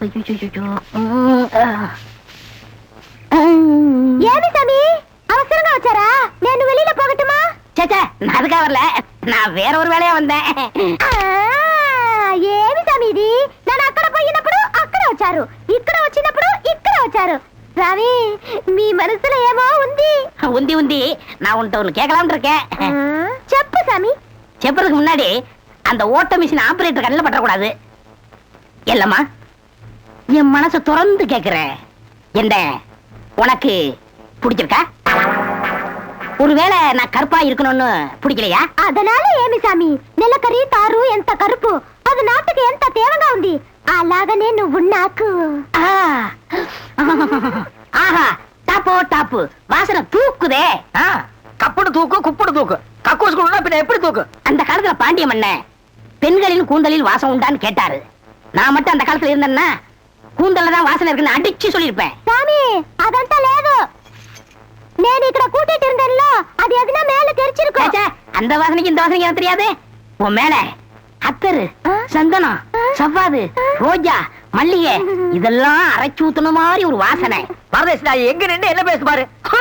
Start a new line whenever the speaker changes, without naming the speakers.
Amy சாமி அவசரமா வச்சாரா? நான் வெளியில போகட்டுமா?
சேச்சே, நான் அதுக்காக வரல, நான் வேற ஒரு வேலையா வந்தேன்.
ఏమి సమీది నేను అక్కడ పోయినప్పుడు అక్కడ వచ్చారు, ఇక్కడ వచ్చినప్పుడు ఇక్కడ వచ్చారు. రవి మీ మనసులో ఏమో ఉంది.
உந்தி உந்தி நான் உன்கிட்ட ஒண்ணு கேட்கலாம்னு இருக்கேன்.
చెప్పు சாமி.
చెప్పறதுக்கு முன்னாடி அந்த ஓட்ட மிஷின் ஆபரேட்டர் கண்ணில் பற்றக்கூடாது. இல்லம்மா, என் மனசை திறந்து கேட்கிறேன். என்ன உனக்கு பிடிச்சிருக்கா? ஒருவேளை நான் கருப்பா இருக்கணும்னு பிடிக்கலையா?
அதனால ఏమి సామి నెలకరి తారు ఎంత కరుపు అది నాటుకు ఎంత తేవగా ఉంది. అలాగనే నువ్వు నాకు.
ஆஹா, டாப்போ டாப்பு வாசனை தூக்குதே.
கப்புடு தூக்கு, குப்புடு தூக்கு, கக்கூஸ் குடுனா பின்ன எப்படி தூக்கு?
அந்த காலத்துல பாண்டிய மன்னன் பெண்களின் கூந்தலில் வாசம் உண்டான்னு கேட்டாரு. நான் மட்டும் அந்த காலத்துல இருந்தேன்னா கூந்தல்ல தான் வாசனை இருக்குன்னு அடிச்சு சொல்லிருப்பேன்.
சாமி అదంతా లేదు, నేను ఇక్కడ కూటిட்டு இருந்தேன்ல அது எதுனா மேல தெரிச்சிருக்கும்.
அந்த வாசனைக்கு இந்த வாசனைக்கு எனக்கு தெரியாது. உன் மேல அத்தரு, சந்தனம், சவ்வாது, ரோஜா, மல்லிகை இதெல்லாம் அரைச்சு ஊத்துன மாதிரி ஒரு வாசனை.
பரதேசி, எங்க நின்று என்ன பேசு பாரு.